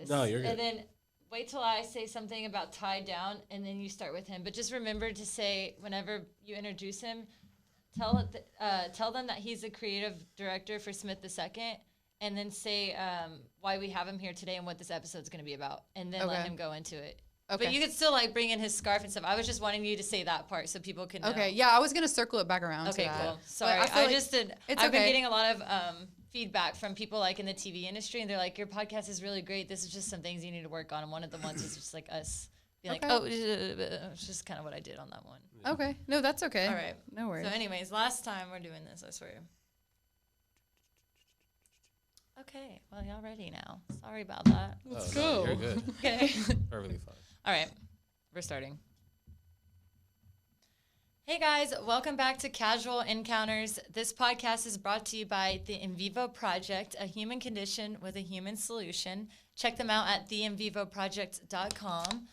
this. No, you're good. And then wait till I say something about tied down, and then you start with him. But just remember to say, whenever you introduce him, tell them that he's the creative director for SmithThe2nd, and then say why we have him here today and what this episode's going to be about, and then let him go into it. Okay. But you could still like bring in his scarf and stuff. I was just wanting you to say that part so people can know. Okay, yeah, I was gonna circle it back around. Okay, to that. cool. Sorry, I just did. I've been getting a lot of feedback from people like in the TV industry, and they're like, "Your podcast is really great. This is just some things you need to work on." And one of the ones is just like us being like, "Oh," it's just kind of what I did on that one. Okay, no, that's okay. All right, no worries. So, anyways, last time we're doing this, I swear. Okay, well, y'all ready now? Sorry about that. Let's go. No, you're good. Okay. Perfectly fine. All right, we're starting. Hey guys, welcome back to Casual Encounters. This podcast is brought to you by the In Vivo Project, a human condition with a human solution. Check them out at theinvivoproject.com.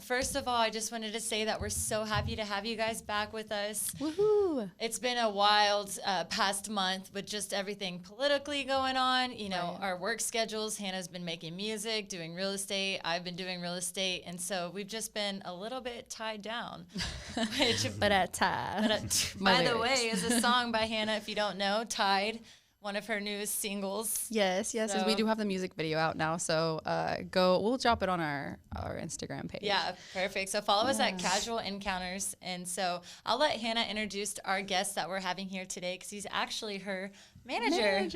First of all, I just wanted to say that we're so happy to have you guys back with us. Woohoo! It's been a wild past month with just everything politically going on. You know, our work schedules. Hannah's been making music, doing real estate. I've been doing real estate. And so we've just been a little bit tied down. By the way, is a song by Hannah, if you don't know, Tied. One of her newest singles. Yes, and we do have the music video out now, so we'll drop it on our Instagram page. Yeah, perfect. So follow us at Casual Encounters. And so I'll let Hannah introduce our guest that we're having here today because he's actually her manager.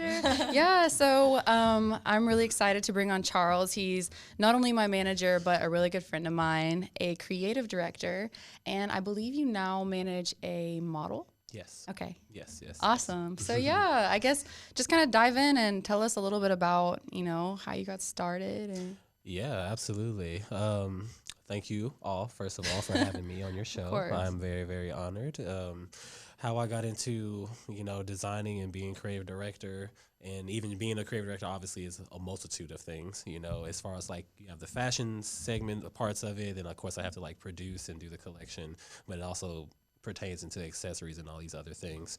Yeah, so I'm really excited to bring on Charles. He's not only my manager, but a really good friend of mine, a creative director, and I believe you now manage a model. Yes. Okay. Yes. Awesome. So yeah, I guess just kind of dive in and tell us a little bit about, how you got started. And Yeah, absolutely. Thank you all, first of all, for having me on your show. Of course. I'm very, very honored. How I got into, designing and being creative director, and even being a creative director obviously is a multitude of things, as far as like you have the fashion segment, the parts of it, and of course I have to like produce and do the collection, but it also pertains into accessories and all these other things.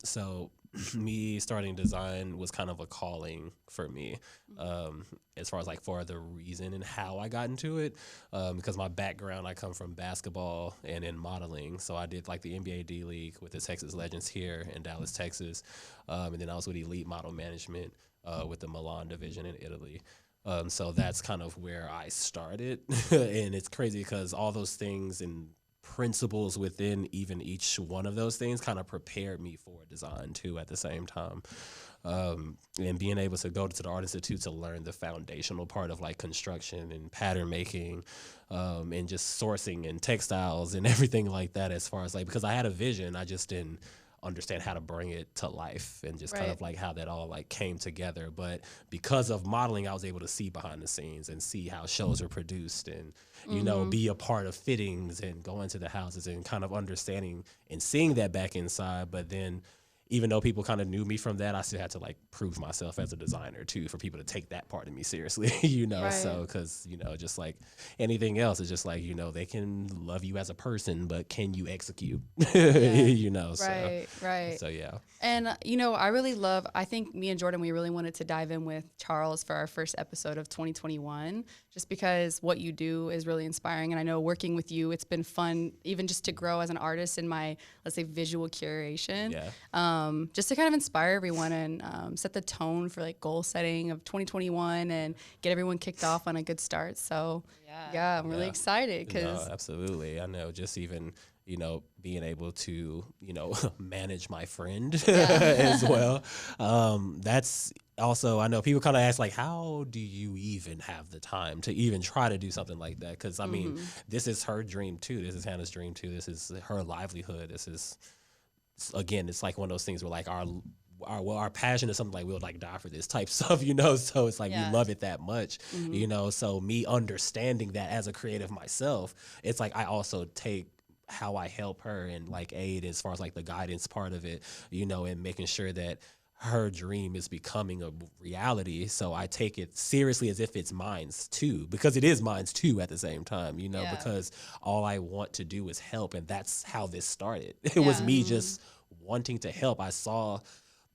So me starting design was kind of a calling for me, as far as like for the reason and how I got into it, because my background, I come from basketball and in modeling. So I did like the NBA D League with the Texas Legends here in Dallas, Texas. And then I was with Elite Model Management with the Milan division in Italy. So that's kind of where I started. And it's crazy because all those things and principles within even each one of those things kind of prepared me for design too at the same time. And being able to go to the Art Institute to learn the foundational part of like construction and pattern making, and just sourcing and textiles and everything like that, as far as like, because I had a vision, I just didn't understand how to bring it to life and just kind of like how that all like came together. But because of modeling, I was able to see behind the scenes and see how shows are produced and, be a part of fittings and go into the houses and kind of understanding and seeing that back inside. But then even though people kind of knew me from that, I still had to like prove myself as a designer too, for people to take that part of me seriously, so, because, just like anything else, it's just like, they can love you as a person, but can you execute, Right. So, yeah. And, I think me and Jordan, we really wanted to dive in with Charles for our first episode of 2021, just because what you do is really inspiring. And I know working with you, it's been fun, even just to grow as an artist in my, let's say, visual curation. Yeah. Just to kind of inspire everyone and set the tone for like goal setting of 2021 and get everyone kicked off on a good start. So yeah, I'm really excited because absolutely. I know, just even, being able to, manage my friend as well. That's also, I know people kind of ask like, how do you even have the time to even try to do something like that? Because I mean, this is her dream too. This is Hannah's dream too. This is her livelihood. This is, again, it's like one of those things where like our passion is something like we'll like die for this type stuff, so it's like we love it that much, so me understanding that as a creative myself, it's like I also take how I help her and like aid as far as like the guidance part of it, and making sure that her dream is becoming a reality. So I take it seriously as if it's mine too, because it is mine too at the same time, because all I want to do is help. And that's how this started. It was me just wanting to help. I saw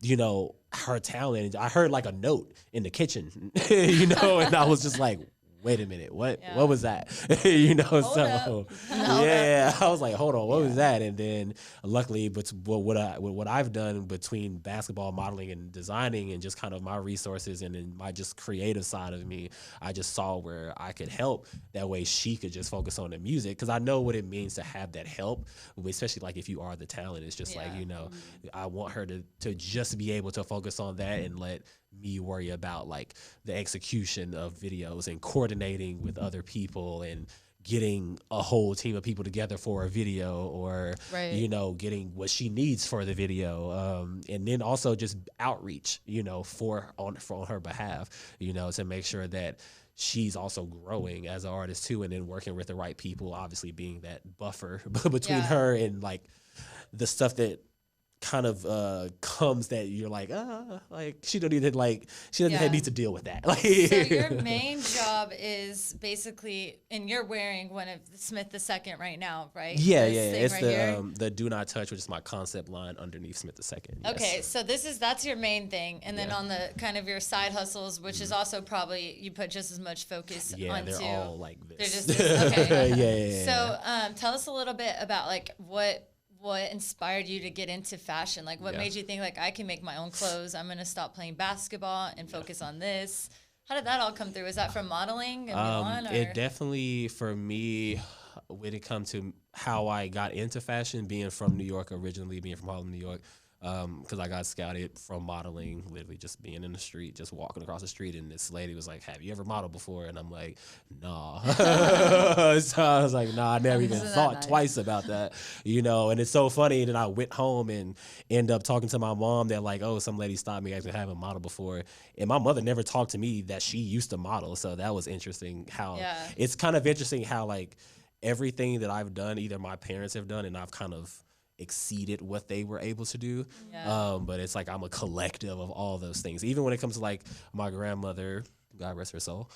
you know, her talent. I heard like a note in the kitchen, you know, and I was just like, wait a minute, what was that? You know, Hold so up. yeah, I was like, hold on, what was that? And then luckily, but what I've done between basketball modeling and designing and just kind of my resources and then my just creative side of me, I just saw where I could help. That way she could just focus on the music, because I know what it means to have that help, especially like if you are the talent. It's just like, you know, I want her to just be able to focus on that and let me worry about like the execution of videos and coordinating with other people and getting a whole team of people together for a video, or you know, getting what she needs for the video, and then also just outreach, you know, for on her behalf, you know, to make sure that she's also growing as an artist too, and then working with the right people, obviously being that buffer between her and like the stuff that kind of comes that you're like she doesn't need to deal with that. Like, so your main job is basically, and you're wearing one of the SmithThe2nd right now, right? Yeah, this it's right the Do Not Touch, which is my concept line underneath SmithThe2nd. Yes. Okay, so that's your main thing, and then on the kind of your side hustles, which is also probably you put just as much focus onto. They're all like this. They're just this, okay. yeah. So tell us a little bit about like what inspired you to get into fashion? Like what made you think like I can make my own clothes? I'm gonna stop playing basketball and focus on this. How did that all come through? Was that from modeling? It definitely, for me, when it comes to how I got into fashion, being from New York originally, being from Harlem, New York, because I got scouted from modeling, literally just being in the street, just walking across the street, and this lady was like, "Have you ever modeled before?" And I'm like, "Nah." So I was like, "Nah, I never even thought twice about that," you know. And it's so funny that I went home and end up talking to my mom that like, "Oh, some lady stopped me after having modeled before," and my mother never talked to me that she used to model. So that was interesting. How it's kind of interesting how like everything that I've done, either my parents have done, and I've kind of exceeded what they were able to do. But it's like I'm a collective of all those things. Even when it comes to like my grandmother, God rest her soul,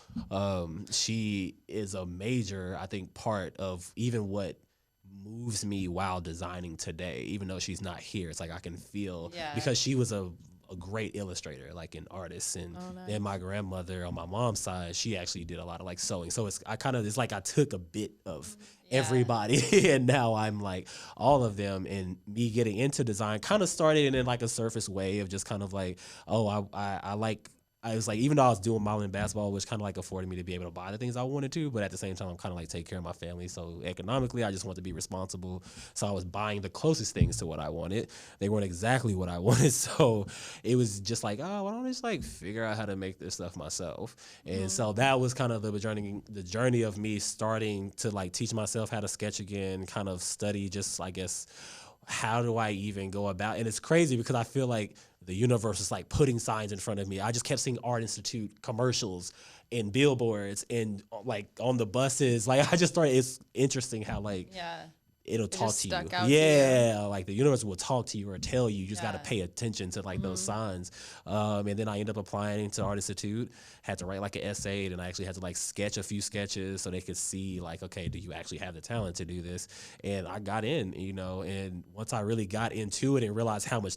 she is a major, I think, part of even what moves me while designing today. Even though she's not here, it's like I can feel, because she was a great illustrator, like an artist, and then my grandmother on my mom's side, she actually did a lot of like sewing. So it's like I took a bit of everybody and now I'm like all of them. And me getting into design kind of started in like a surface way of just kind of like, I was like, even though I was doing modeling and basketball, which kind of like afforded me to be able to buy the things I wanted to, but at the same time, I'm kind of like take care of my family. So economically, I just wanted to be responsible. So I was buying the closest things to what I wanted. They weren't exactly what I wanted. So it was just like, oh, why don't I just like figure out how to make this stuff myself? And so that was kind of the journey of me starting to like teach myself how to sketch again, kind of study just, I guess, how do I even go about? And it's crazy because I feel like the universe is like putting signs in front of me. I just kept seeing Art Institute commercials and billboards and like on the buses. Like I just started, it's interesting how like it'll talk to you. Like the universe will talk to you or tell you. You just got to pay attention to like those signs. And then I ended up applying to Art Institute, had to write like an essay, and I actually had to like sketch a few sketches so they could see like, okay, do you actually have the talent to do this? And I got in, you know, and once I really got into it and realized how much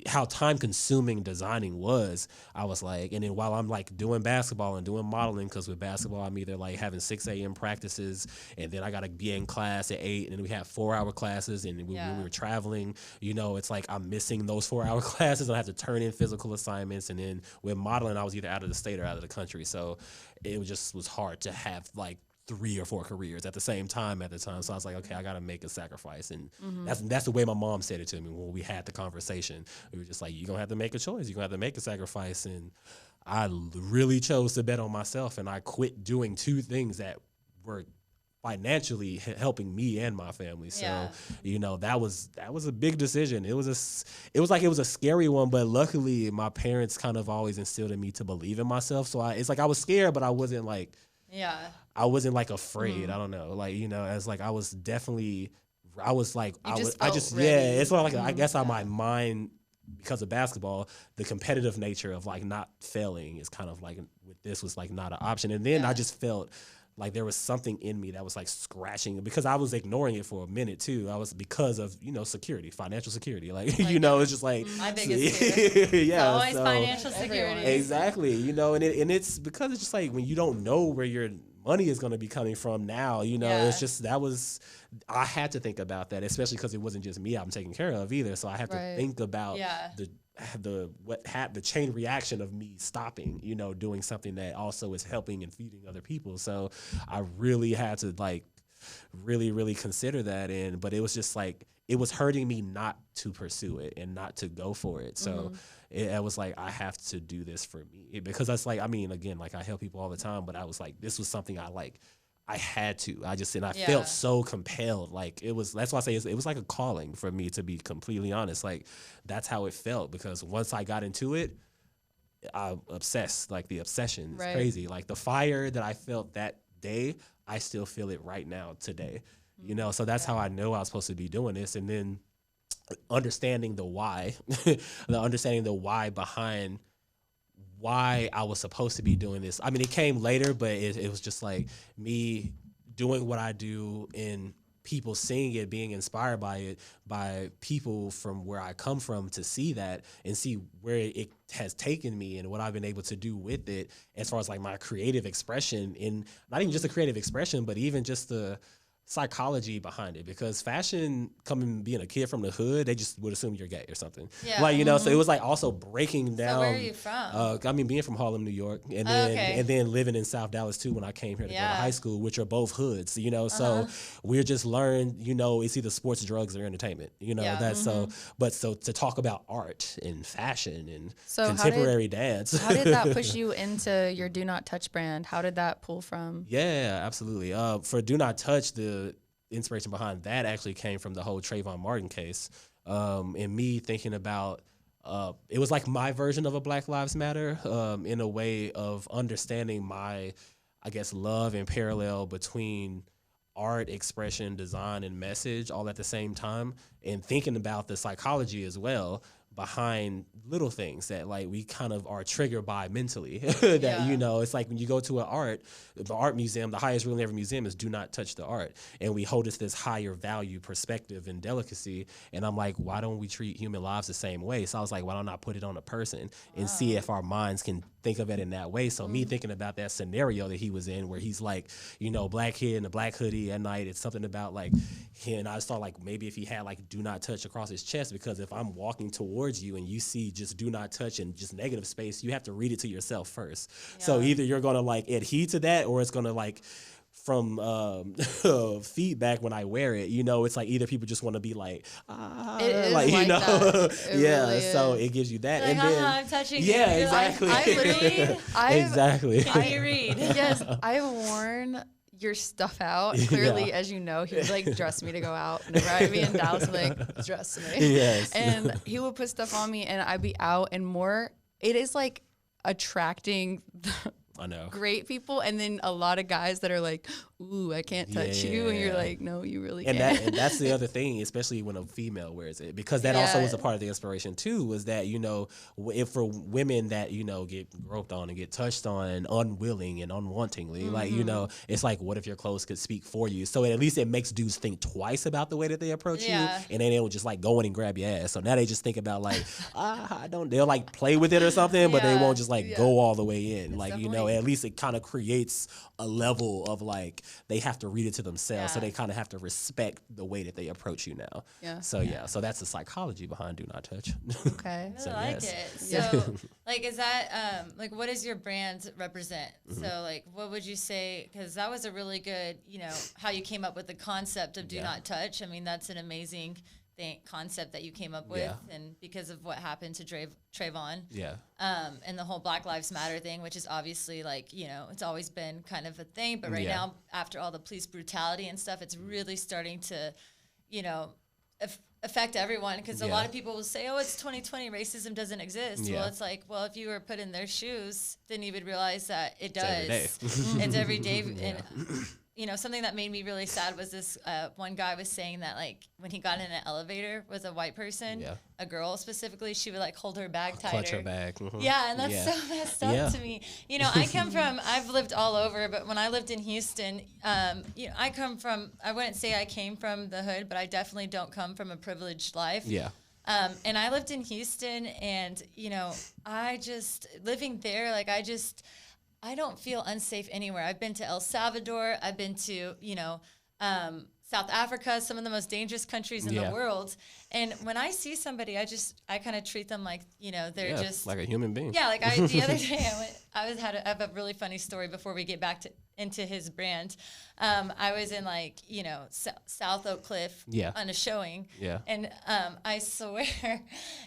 how time consuming designing was, I was like, and then while I'm like doing basketball and doing modeling, because with basketball, I'm either like having 6 a.m. practices and then I got to be in class at 8, and then we have 4-hour classes. And when we were traveling, you know, it's like I'm missing those 4-hour classes. I have to turn in physical assignments. And then with modeling, I was either out of the state or out of the country. So it was hard to have like 3 or 4 careers at the same time at the time. So I was like, okay, I got to make a sacrifice. And that's the way my mom said it to me when we had the conversation. We were just like, you're going to have to make a choice. You're going to have to make a sacrifice. And I really chose to bet on myself. And I quit doing 2 things that were financially helping me and my family. So, you know, that was a big decision. It was a scary one, but luckily my parents kind of always instilled in me to believe in myself. So it's like I was scared, but I wasn't like, I wasn't like afraid. I don't know. Like, you know, as like I was definitely, I was like, it's like, I guess on my mind, because of basketball, the competitive nature of like not failing is kind of like with this was like not an option. And then I just felt like there was something in me that was like scratching because I was ignoring it for a minute too. I was because of security, financial security, like it's just like my biggest fear. yeah, Always financial security. Exactly, and it's because it's just like when you don't know where your money is going to be coming from now, it's just I had to think about that, especially because it wasn't just me I'm taking care of either. So I have to think about the chain reaction of me stopping, doing something that also is helping and feeding other people. So I really had to like really, really consider that but it was just like, it was hurting me not to pursue it and not to go for it. So it was like, I have to do this for me because that's like, I mean, again, like I help people all the time, but I was like, this was something I had to. I felt so compelled. Like that's why I say it was like a calling for me, to be completely honest. Like that's how it felt, because once I got into it, I obsessed. Like the obsession is crazy. Like the fire that I felt that day, I still feel it right now today. So that's how I know I was supposed to be doing this. And then understanding the why, the why behind why I was supposed to be doing this. I mean, it came later, but it was just like me doing what I do and people seeing it, being inspired by it, by people from where I come from, to see that and see where it has taken me and what I've been able to do with it as far as like my creative expression, in not even just the creative expression, but even just the psychology behind it. Because fashion, being a kid from the hood, they just would assume you're gay or something. Yeah. Like, so it was like also breaking down. So where are you from? I mean, being from Harlem, New York, and then living in South Dallas too when I came here to go to high school, which are both hoods, so we're just learned, it's either sports, drugs, or entertainment, that's but to talk about art and fashion and contemporary dance. How did that push you into your Do Not Touch brand? How did that pull from? Yeah, absolutely. For Do Not Touch, the inspiration behind that actually came from the whole Trayvon Martin case, and me thinking about it was like my version of a Black Lives Matter, in a way of understanding my, I guess, love and parallel between art, expression, design, and message all at the same time, and thinking about the psychology as well behind little things that like we kind of are triggered by mentally. It's like when you go to the art museum, the highest rule in every museum is do not touch the art, and we hold it this higher value perspective and delicacy. And I'm like, why don't we treat human lives the same way? So I was like, why don't I put it on a person and see if our minds can think of it in that way? So me thinking about that scenario that he was in, where he's like, black kid in a black hoodie at night, it's something about like him. And I just thought like maybe if he had like do not touch across his chest, because if I'm walking towards you and you see just do not touch and just negative space, you have to read it to yourself first. So either you're going to like adhere to that, or it's going to like, from feedback when I wear it, it's like either people just want to be like, it is like that. Really so it gives you that. Like, and then I'm touching you. Exactly. Exactly. Can you read? Yes, I've worn your stuff out. Clearly, as you know, he would like dress me to go out. Whenever I'd be in Dallas, like, dress me. Yes. And he would put stuff on me and I'd be out, and it is like attracting I know. great people, and then a lot of guys that are like, ooh, I can't touch you, and you're like, no, you really can't. And that's the other thing, especially when a female wears it, because that also was a part of the inspiration too, was that, if for women that, get groped on and get touched on unwilling and unwantingly, like, it's like, what if your clothes could speak for you? So at least it makes dudes think twice about the way that they approach you, and then they will just like go in and grab your ass. So now they just think about like, they'll like play with it or something, but they won't just like go all the way in. Like, at least it kind of creates a level of like, they have to read it to themselves, so they kind of have to respect the way that they approach you now. So that's the psychology behind Do Not Touch. Okay. I like it. So like, is that like, what does your brand represent? So like, what would you say? Because that was a really good, how you came up with the concept of Do Not Touch. I mean, that's an amazing concept that you came up with, and because of what happened to Trayvon, and the whole Black Lives Matter thing, which is obviously like, it's always been kind of a thing, but right now, after all the police brutality and stuff, it's really starting to, affect everyone, because a lot of people will say, oh, it's 2020, racism doesn't exist. Well, it's like, well, if you were put in their shoes, then you would realize that it does. It's every day. It's every day. And something that made me really sad was this one guy was saying that, like, when he got in an elevator with a white person, a girl specifically, she would, like, hold her bag tighter. Clutch her bag. Mm-hmm. Yeah, and that's so messed up to me. I've lived all over, but when I lived in Houston, I wouldn't say I came from the hood, but I definitely don't come from a privileged life. Yeah. And I lived in Houston, and, I just, living there, like, I don't feel unsafe anywhere. I've been to El Salvador. I've been to, South Africa, some of the most dangerous countries in the world. And when I see somebody, I kind of treat them like, they're just like a human being. Yeah, like the other day, I have a really funny story before we get back into his brand. I was in, like, South Oak Cliff on a showing. Yeah. And I swear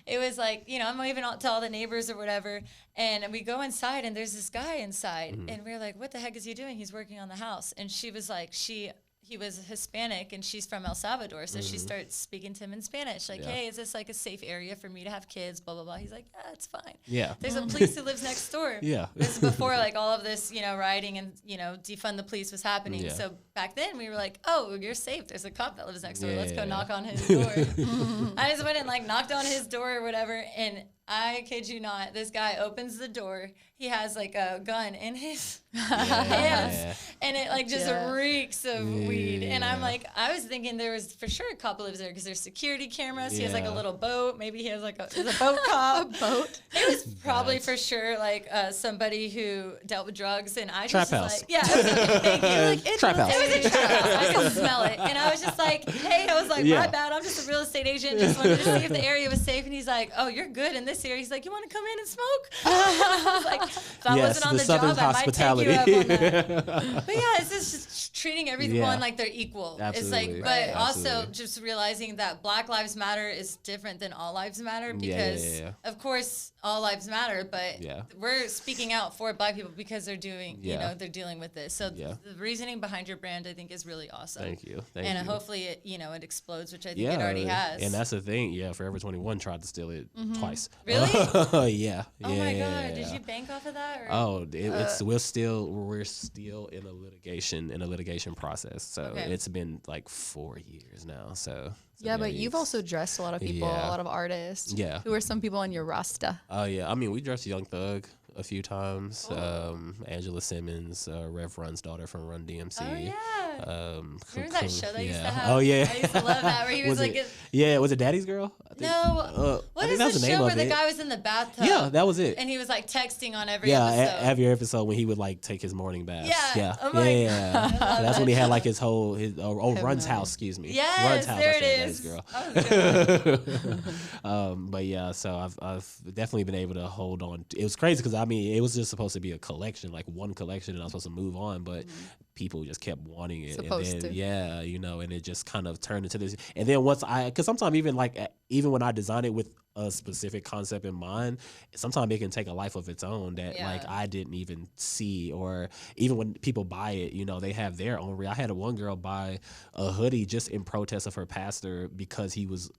it was like, I'm waving out to all the neighbors or whatever. And we go inside, and there's this guy inside. And we're like, what the heck is he doing? He's working on the house. And she was like, he was Hispanic, and she's from El Salvador. So she starts speaking to him in Spanish. Like, hey, is this, like, a safe area for me to have kids? Blah, blah, blah. He's like, yeah, it's fine. Yeah. There's a police who lives next door. Yeah. This is before, like, all of this, rioting and, defund the police was happening. Yeah. So back then we were like, oh, you're safe. There's a cop that lives next door. Let's go knock on his door. I just went and, like, knocked on his door or whatever. And I kid you not, this guy opens the door. He has, like, a gun in his hands, and it, like, just reeks of weed. And I'm like, I was thinking there was for sure a cop lives there because there's security cameras. He has, like, a little boat. Maybe he has, like, a boat cop. A boat. It was probably for sure, like, somebody who dealt with drugs. And I trap just house. Like, thank you. Like, trap house. It was a trap house. I could smell it, and I was just like, hey, I was like, my bad. I'm just a real estate agent. Just wanted to see if the area was safe. And he's like, oh, you're good in this area. He's like, you want to come in and smoke? I was like, if I wasn't on the job, I might take you up on that. But yeah, it's just treating everyone like they're equal. Absolutely. It's like, but also just realizing that Black Lives Matter is different than All Lives Matter because, of course, all lives matter, but we're speaking out for Black people because they're doing, they're dealing with this. So the reasoning behind your brand, I think, is really awesome. Thank you. And hopefully it, it explodes, which I think it already has. And that's the thing. Yeah, Forever 21 tried to steal it twice. Really? Yeah. Oh my God! Did you bank off of that? Or? Oh, we're still in a litigation process. So it's been like 4 years now. So yeah, but you've also dressed a lot of people, a lot of artists. Yeah. Who are some people on your roster? Oh yeah, I mean we dressed Young Thug a few times. Angela Simmons, Rev Run's daughter from Run DMC. Oh yeah. Remember that show that used to have? Oh yeah. I used to love that where he was like. Was it Daddy's Girl? No. What is the show where the guy was in the bathtub? Yeah, that was it. And he was like texting on every episode. Every episode when he would like take his morning bath. Yeah. Oh my God. That's when he had like his Run's house. Excuse me. Yes, Run's house. There it is. Girl. But yeah, so I've definitely been able to hold on. It was crazy because I mean it was just supposed to be a collection, like one collection, and I was supposed to move on, but people just kept wanting it. And it just kind of turned into this. And then because sometimes even when I design it with a specific concept in mind, sometimes it can take a life of its own that like I didn't even see, or even when people buy it, they have their own. I had one girl buy a hoodie just in protest of her pastor because he was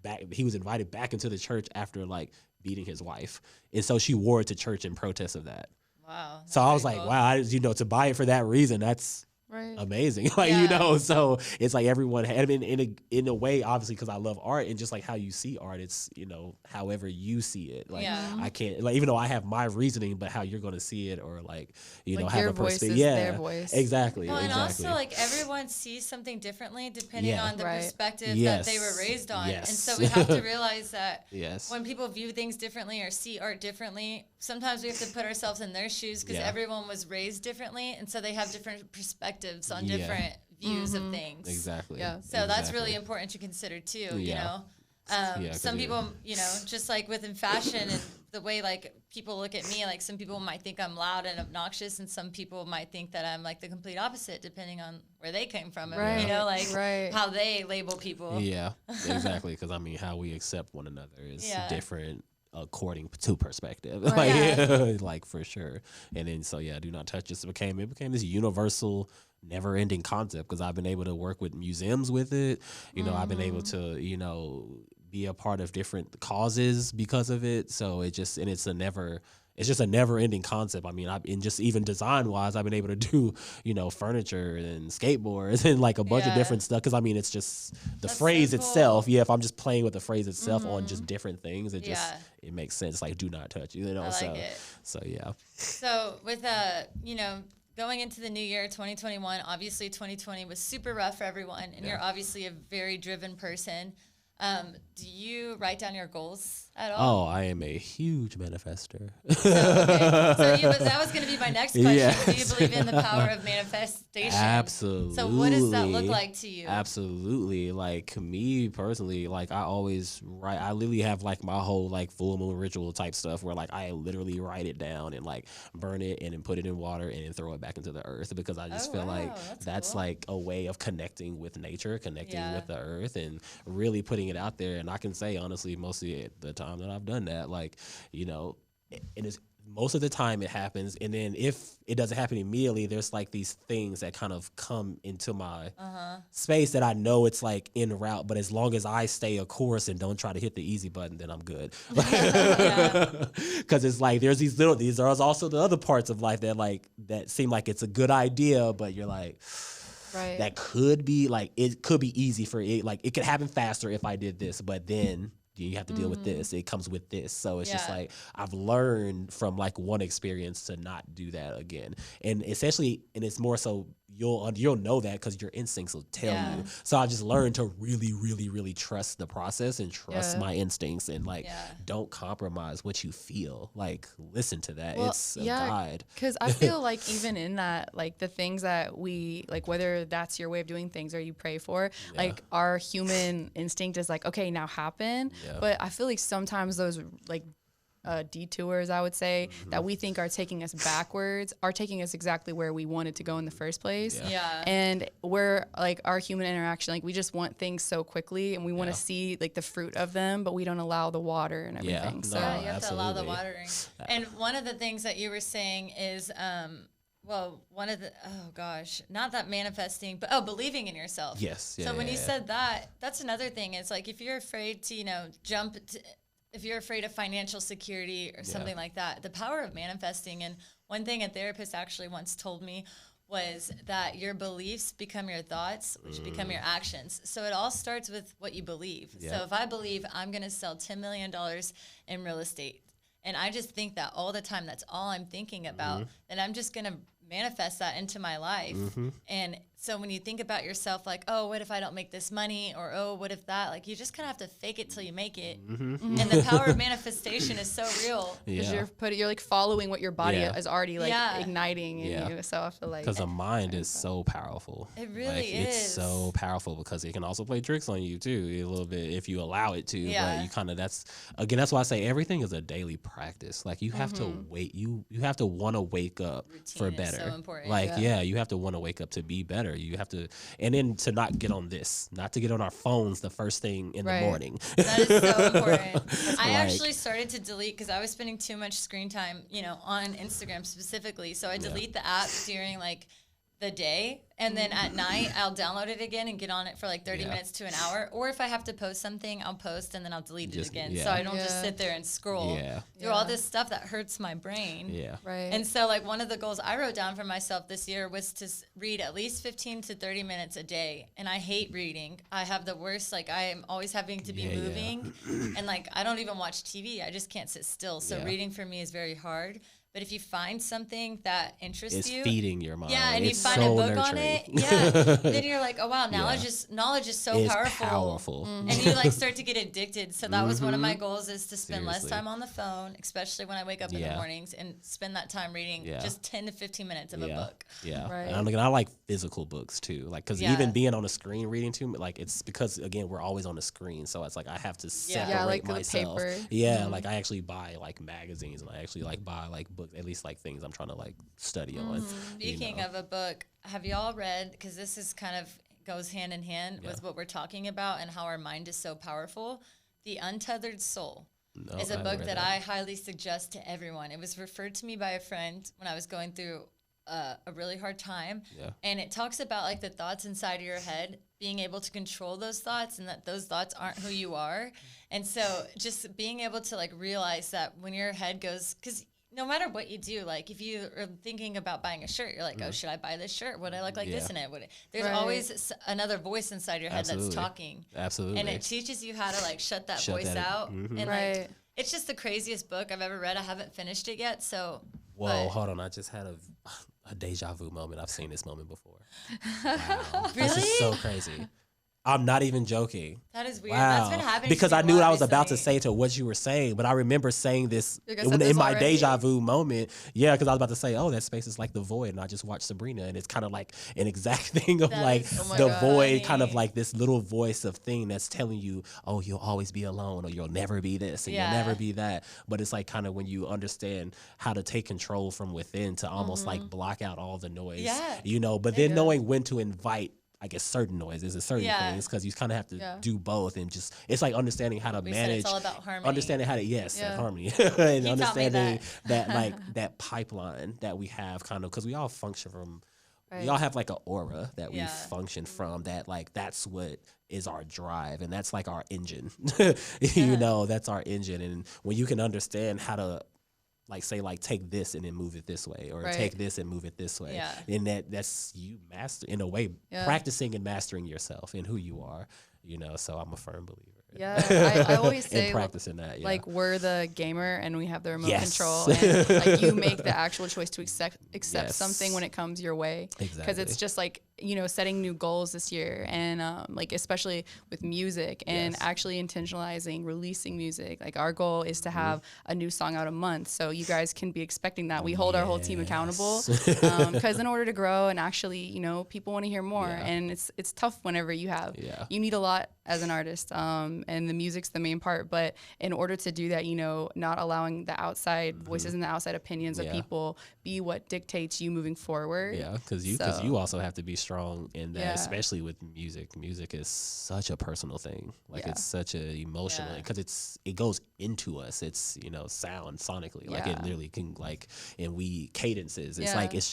invited back into the church after like beating his wife, and so she wore it to church in protest of that. Wow. So I was like, cool. Wow, to buy it for that reason, that's amazing. So it's like everyone, I mean, in a way, obviously, because I love art and just like how you see art, it's, however you see it. Like I can't, like, even though I have my reasoning, but how you're going to see it, or like, have your a perspective. Their voice. Exactly. Well, and also like everyone sees something differently depending on the perspective that they were raised on. Yes. And so we have to realize that when people view things differently or see art differently, sometimes we have to put ourselves in their shoes because everyone was raised differently. And so they have different perspectives on different views of things. Exactly. Yeah. So that's really important to consider too, some people, just like within fashion and the way like people look at me, like some people might think I'm loud and obnoxious, and some people might think that I'm like the complete opposite depending on where they came from and how they label people. Yeah, exactly. Because I mean, how we accept one another is different according to perspective, like for sure. And then do not touch just became this universal never-ending concept because I've been able to work with museums with it. I've been able to be a part of different causes because of it. So it's a never it's just a never ending concept. I mean, and just even design wise, I've been able to do, furniture and skateboards and like a bunch of different stuff. Cause I mean, it's just the phrase so cool. itself. Yeah. If I'm just playing with the phrase itself on just different things, it makes sense. Like, do not touch, I like so, it. so yeah. So with, going into the new year, 2021, obviously 2020 was super rough for everyone, and you're obviously a very driven person. Do you write down your goals at all? Oh, I am a huge manifester. So that was going to be my next question. Yes. Do you believe in the power of manifestation? Absolutely. So what does that look like to you? Absolutely. Like me personally, like I always write, I literally have like my whole like full moon ritual type stuff where like I literally write it down and like burn it and then put it in water and then throw it back into the earth, because I just feel like that's cool. Like a way of connecting with nature, connecting with the earth, and really putting it out there. And I can say honestly, most of the time that I've done that, like, and it's most of the time it happens. And then if it doesn't happen immediately, there's like these things that kind of come into my space that I know it's like en route, but as long as I stay a course and don't try to hit the easy button, then I'm good. Because it's like there's these are also the other parts of life that seem like it's a good idea, but you're like, right, that could be like, it could be easy for it, like it could happen faster if I did this, but then you have to deal with this. It comes with this. So it's just like, I've learned from like one experience to not do that again. And essentially, and it's more so you'll know that because your instincts will tell you. So I just learned to really, really, really trust the process and trust my instincts, and like don't compromise what you feel. Like, listen to that. Well, it's a guide. Because I feel like even in that, like the things that we like, whether that's your way of doing things or you pray for, like our human instinct is like, okay, now happen. But I feel like sometimes those like detours, I would say, that we think are taking us backwards are taking us exactly where we wanted to go in the first place. And we're like, our human interaction, like we just want things so quickly, and we want to see like the fruit of them, but we don't allow the water and everything. So you have to allow the watering. And one of the things that you were saying is one of the, not that manifesting, but believing in yourself. Yes. So when you said that, that's another thing. It's like, if you're afraid to, if you're afraid of financial security or something like that, the power of manifesting. And one thing a therapist actually once told me was that your beliefs become your thoughts, which become your actions. So it all starts with what you believe. So if I believe I'm going to sell $10 million in real estate, and I just think that all the time, that's all I'm thinking about, then I'm just going to manifest that into my life. And so when you think about yourself, like, oh, what if I don't make this money? Or, oh, what if that? Like, you just kind of have to fake it till you make it. And the power of manifestation is so real. Because you're like following what your body is already like igniting in you. So I feel like, because the mind is so powerful. It really is. It's so powerful, because it can also play tricks on you too, a little bit, if you allow it to. But you kind of, that's why I say everything is a daily practice. Like, you have to wait. You have to want to wake up for better. So important. Like, you have to want to wake up to be better. You have to, and then to not get on our phones the first thing in the morning. That is so important. I actually started to delete, because I was spending too much screen time, on Instagram specifically. So I delete the app during like the day, and then at night I'll download it again and get on it for like 30 minutes to an hour. Or if I have to post something, I'll post and then I'll delete it again. So I don't just sit there and scroll through all this stuff that hurts my brain. And so like one of the goals I wrote down for myself this year was to read at least 15 to 30 minutes a day. And I hate reading. I have the worst, like I am always having to be moving. And like I don't even watch TV. I just can't sit still. So reading for me is very hard. But if you find something that interests you, it's feeding your mind. Yeah, and it's you find so a book nurturing. on it, then you're like, oh wow, knowledge is so it's powerful. And you like start to get addicted. So that was one of my goals, is to spend less time on the phone, especially when I wake up in the mornings, and spend that time reading just 10 to 15 minutes of a book. And I like physical books too, like, because even being on a screen reading too, like, it's because again we're always on the screen, so it's like I have to separate like myself. The paper. Like I actually buy like magazines, and I actually like buy like books, at least like things I'm trying to like study on. Speaking of a book, have y'all read, because this is kind of goes hand in hand with what we're talking about and how our mind is so powerful, The Untethered Soul is a book that I highly suggest to everyone. It was referred to me by a friend when I was going through a really hard time. And it talks about like the thoughts inside of your head, being able to control those thoughts, and that those thoughts aren't who you are. And so just being able to like realize that when your head goes, because no matter what you do, like if you are thinking about buying a shirt, you're like, oh, should I buy this shirt? Would I look like this in it? There's always another voice inside your head that's talking. Absolutely. And it teaches you how to like shut that voice out. And like, it's just the craziest book I've ever read. I haven't finished it yet. So. Whoa, hold on. I just had a deja vu moment. I've seen this moment before. Wow. Really? This is so crazy. I'm not even joking. That is weird. Wow. That's been happening because to me I knew what I was about to recently. say to what you were saying, but I remember saying this in my already? deja vu moment. Yeah, because I was about to say, oh, that space is like the void, and I just watched Sabrina, and it's kind of like an exact thing of That like is so the void, funny. kind of like this little voice of thing that's telling you, oh, you'll always be alone, or you'll never be this, and you'll never be that. But it's like kind of when you understand how to take control from within to almost like block out all the noise, you know. But then knowing when to invite, I guess, certain noises and certain things, because you kind of have to do both, and just it's like understanding how to manage. It's all about harmony. Understanding how to that harmony, and He understanding taught me that like that pipeline that we have, kind of, because we all function from. We all have like an aura that we function from. That like that's what is our drive, and that's like our engine. You know, that's our engine, and when you can understand how to. Like say like take this and then move it this way, or take this and move it this way. And that's you master in a way, practicing and mastering yourself and who you are, you know. So I'm a firm believer. Yeah, I always say practicing that. Yeah. Like we're the gamer and we have the remote control, and like you make the actual choice to accept something when it comes your way. Because it's just like, you know, setting new goals this year, and like especially with music and actually intentionalizing releasing music. Like our goal is to have a new song out a month, so you guys can be expecting that. We hold our whole team accountable, because in order to grow and actually, you know, people want to hear more, and it's tough whenever you have you need a lot as an artist, and the music's the main part. But in order to do that, you know, not allowing the outside voices and the outside opinions of people be what dictates you moving forward. Yeah, because you also have to be strong in that, especially with music. Music is such a personal thing. Like it's such a emotional, because it goes into us. It's, you know, sound sonically, like it literally can, like, and we cadences. It's like it's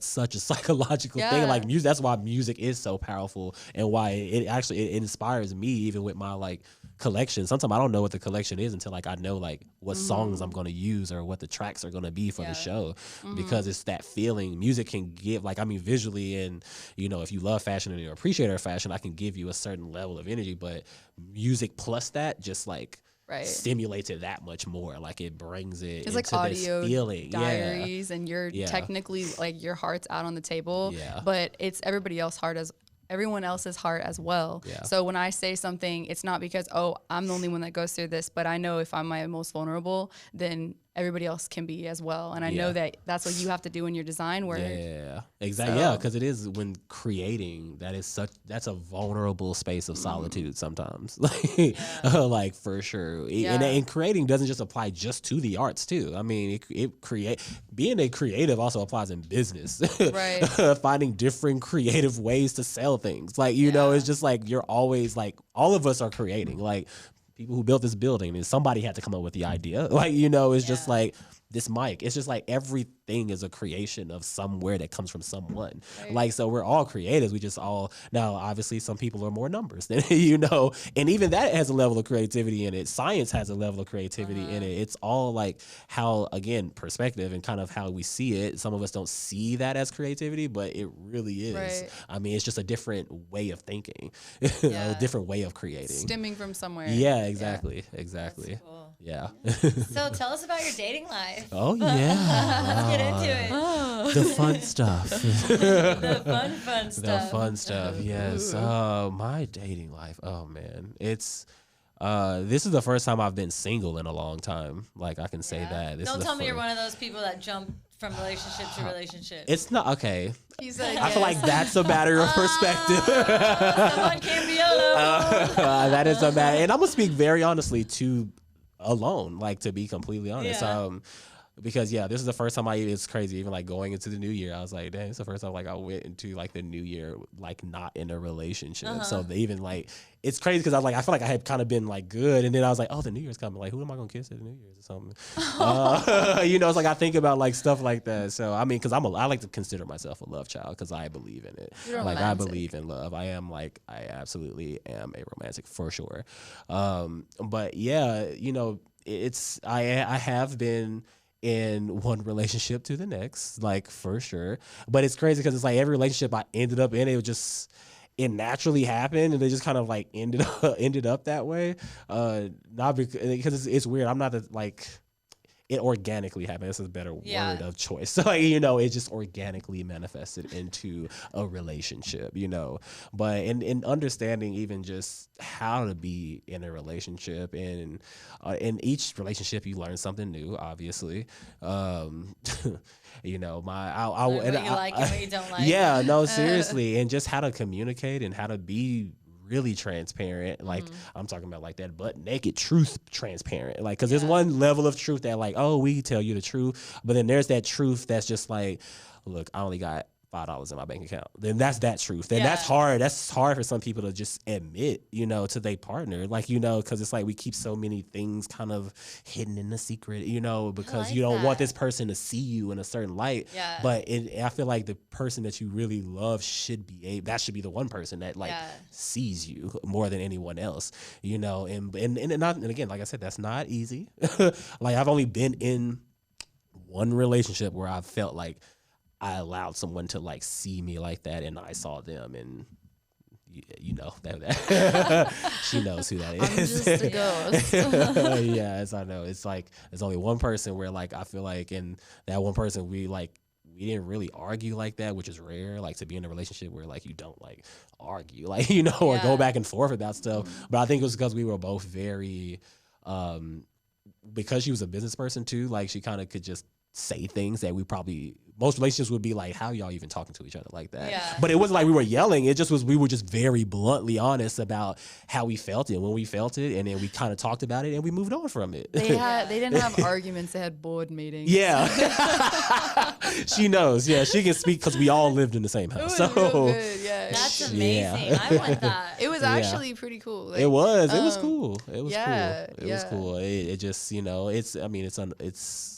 such a psychological thing. Like music, that's why music is so powerful, and why it inspires me even with my like collection. Sometimes I don't know what the collection is until like I know like what songs I'm going to use or what the tracks are going to be for the show, because it's that feeling music can give. Like, I mean, visually, and you know, if you love fashion and you're an appreciator of fashion, I can give you a certain level of energy, but music plus that just like stimulates it that much more. Like it brings it it's into like audio this feeling diaries, and you're technically like your heart's out on the table, but it's everyone else's heart as well. So when I say something, it's not because, oh, I'm the only one that goes through this, but I know if I'm my most vulnerable, then everybody else can be as well. And I know that that's what you have to do in your design work. Yeah, exactly. So, because it is, when creating, that's a vulnerable space of solitude sometimes. Like, like for sure. And creating doesn't just apply just to the arts too. I mean, being a creative also applies in business. Finding different creative ways to sell things. Like, you know, it's just like, you're always like, all of us are creating. Like, people who built this building, and somebody had to come up with the idea. Like, you know, it's just like this mic. It's just like everything is a creation of somewhere that comes from someone. Like, so we're all creatives. We just all, now obviously some people are more numbers than, you know, and even that has a level of creativity in it. Science has a level of creativity in it. It's all like how, again, perspective and kind of how we see it. Some of us don't see that as creativity, but it really is. I mean, it's just a different way of thinking, a different way of creating. Stemming from somewhere. Yeah, exactly. Exactly. That's cool. Yeah. So tell us about your dating life. Oh, yeah. Let's get into it. The fun stuff. The fun stuff. The fun stuff, yes. My dating life, oh, man. It's, this is the first time I've been single in a long time. Like, I can say that. Don't tell me you're one of those people that jump from relationship to relationship. It's not, okay. He's like, I feel like that's a matter of perspective. Someone can't be alone. That is a matter. And I'm going to speak very honestly to alone, like, to be completely honest. Because this is the first time it's crazy, even like going into the new year, I was like, dang, it's the first time like I went into like the new year like not in a relationship. So even like, it's crazy because I was like, I feel like I had kind of been like good, and then I was like, oh, the new year's coming, like who am I gonna kiss at the new year's or something? You know, it's like I think about like stuff like that. So I mean, because I like to consider myself a love child because I believe in it. Like, I believe in love. I absolutely am a romantic for sure. But yeah, you know, I have been in one relationship to the next, like for sure. But it's crazy because it's like every relationship I ended up in, it naturally happened, and they just kind of like ended up that way. Not because it's weird. I'm not like it organically happened. This is a better word of choice. So like, it just organically manifested into a relationship, But in understanding even just how to be in a relationship, and in each relationship you learn something new, obviously. What you like and what you don't like. Yeah, no, seriously, and just how to communicate and how to be really transparent. Like I'm talking about like that butt naked truth transparent. Like, cause there's one level of truth that like, oh, we tell you the truth. But then there's that truth that's just like, look, I only got $5 in my bank account. Then that's that truth. Then that's hard. That's hard for some people to just admit, to their partner. Like, cause it's like we keep so many things kind of hidden in the secret, because you don't want this person to see you in a certain light. Yeah. But I feel like the person that you really love should be that should be the one person that like sees you more than anyone else, and again, like I said, that's not easy. Like I've only been in one relationship where I felt like I allowed someone to like see me like that, and I saw them, and that she knows who that is. I'm just a ghost. Yes, I know. It's like there's only one person where like I feel like, and that one person we didn't really argue like that, which is rare. Like to be in a relationship where like you don't like argue, like or go back and forth about stuff. But I think it was because we were both very, because she was a business person too. Like she kind of could just say things that most relationships would be like, how y'all even talking to each other like that? Yeah. But it wasn't like we were yelling. It just was, we were just very bluntly honest about how we felt it, when we felt it, and then we kind of talked about it and we moved on from it. They didn't have arguments. They had board meetings. Yeah. She knows. Yeah, she can speak because we all lived in the same house. It was real good. Yeah. That's amazing. Yeah. I want that. It was actually pretty cool. Like, it was cool. It was yeah, cool. It was cool. It just, it's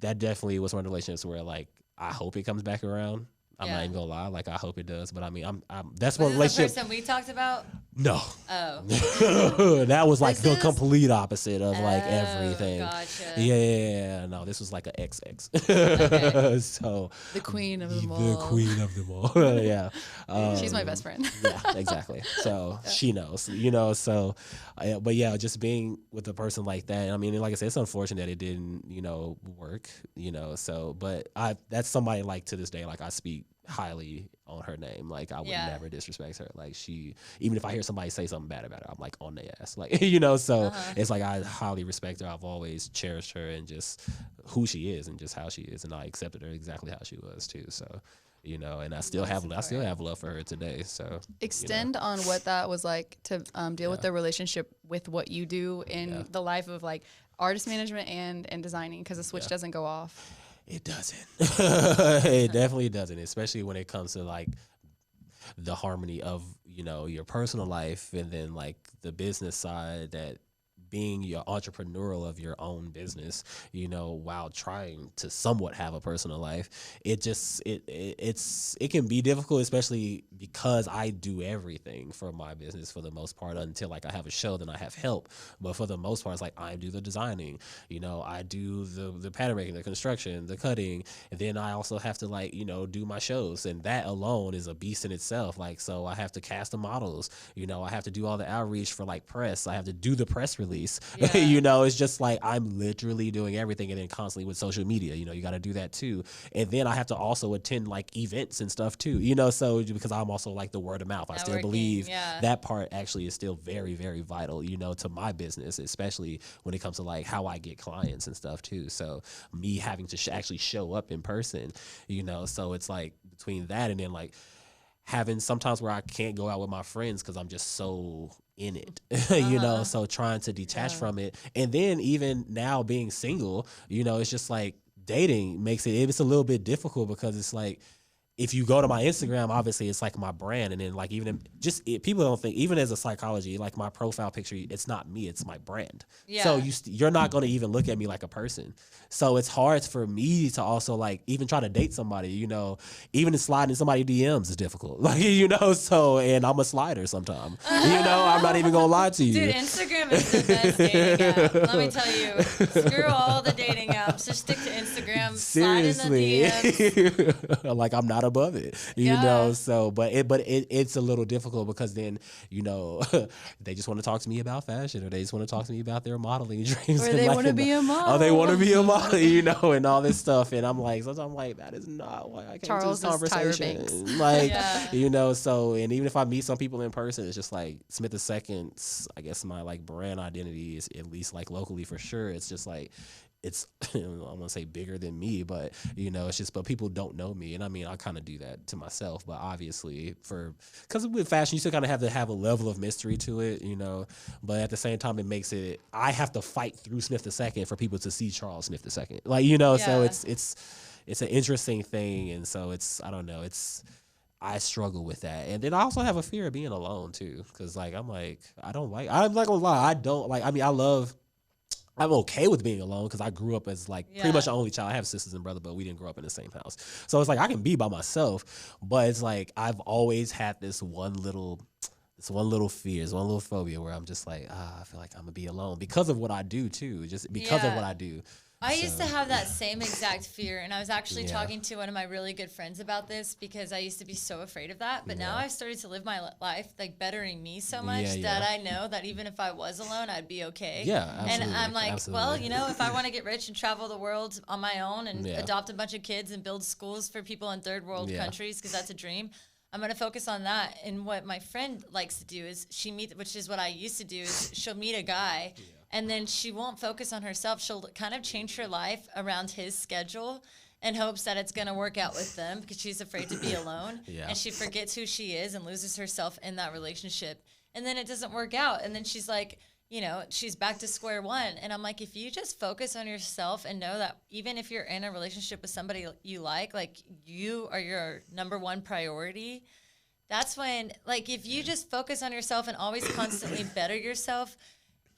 that definitely was one of the relationships where like I hope it comes back around. I'm not even gonna lie, like I hope it does. But I mean, that's what relationship. The person we talked about. No. Oh. That was like the complete opposite of like everything. Gotcha. Yeah. No, this was like an XX. Okay. So the queen of them all. The queen of them all. Yeah. She's my best friend. Yeah, exactly. So she knows, So, but yeah, just being with a person like that. I mean, like I said, it's unfortunate that it didn't, work. So, but that's somebody like to this day, like I speak highly on her name. Like I would never disrespect her. Like even if I hear somebody say something bad about her, I'm like on their ass. Like, so it's like I highly respect her. I've always cherished her and just who she is and just how she is. And I accepted her exactly how she was too. So, and I still have love for her today. So extend on what that was like to deal with the relationship with what you do in the life of like artist management and designing, because the switch doesn't go off. It doesn't. It definitely doesn't, especially when it comes to like the harmony of, your personal life and then like the business side, that being your entrepreneurial of your own business, while trying to somewhat have a personal life, it can be difficult, especially because I do everything for my business for the most part. Until like I have a show, then I have help. But for the most part, it's like I do the designing, I do the pattern making, the construction, the cutting, and then I also have to like, do my shows, and that alone is a beast in itself. Like, so I have to cast the models, I have to do all the outreach for like press. I have to do the press release. Yeah. It's just like I'm literally doing everything, and then constantly with social media, you got to do that too. And then I have to also attend like events and stuff too, so because I'm also like the word of mouth. I still believe that part actually is still very, very vital, to my business, especially when it comes to like how I get clients and stuff too. So me having to actually show up in person, so it's like between that and then like having sometimes where I can't go out with my friends because I'm just so in it, so trying to detach from it. And then even now being single, it's just like dating makes it's a little bit difficult because it's like if you go to my Instagram, obviously it's like my brand, and then like people don't think, even as a psychology, like my profile picture, it's not me, it's my brand. Yeah. So you're not going to even look at me like a person. So it's hard for me to also like even try to date somebody, you know, even to slide in somebody's DMs is difficult. Like, you know, so, and I'm a slider sometimes, you know, I'm not even going to lie to you. Dude, Instagram is the best dating app. Let me tell you. Screw all the dating apps. Just stick to Instagram. Seriously. Slide in the DMs. Like, I'm not above it, you know. So, but it's a little difficult because then, you know, they just want to talk to me about fashion, or they just want to talk to me about their modeling dreams, Or they want to be a model. or they want to be a model, you know, and all this stuff. And I'm like, sometimes I'm like, that is not why I came Charles to this is Tyra conversation. Banks. Like, Yeah. you know. So, and even if I meet some people in person, it's just like SmithThe2nd. I guess my like brand identity is, at least like locally for sure, it's just like, it's I'm gonna say bigger than me, but you know, it's just, but people don't know me, and I mean, I kind of do that to myself, but obviously because with fashion, you still kind of have to have a level of mystery to it, you know. But at the same time, it makes it, I have to fight through SmithThe2nd for people to see Charles SmithThe2nd, like, you know. So it's an interesting thing, and so it's, I don't know, I struggle with that. And then I also have a fear of being alone too, because like I'm not gonna lie, I don't like, I mean, I'm okay with being alone because I grew up as like pretty much the only child. I have sisters and brother, but we didn't grow up in the same house. So it's like I can be by myself, but it's like I've always had this one little fear, this one little phobia where I'm just like, I feel like I'm gonna be alone because of what I do too, just because of what I do. I used to have that same exact fear, and I was actually talking to one of my really good friends about this because I used to be so afraid of that. But now I've started to live my life like bettering me so much that I know that even if I was alone, I'd be okay. Yeah, absolutely. And I'm like, absolutely. well, you know, if I want to get rich and travel the world on my own and adopt a bunch of kids and build schools for people in third world countries, because that's a dream, I'm going to focus on that. And what my friend likes to do is which is what I used to do, is she'll meet a guy and then she won't focus on herself. She'll kind of change her life around his schedule in hopes that it's going to work out with them because she's afraid to be alone. And she forgets who she is and loses herself in that relationship. And then it doesn't work out. And then she's like, you know, she's back to square one. And I'm like, if you just focus on yourself and know that even if you're in a relationship with somebody you like you are your number one priority, that's when, like, if you just focus on yourself and always constantly better yourself,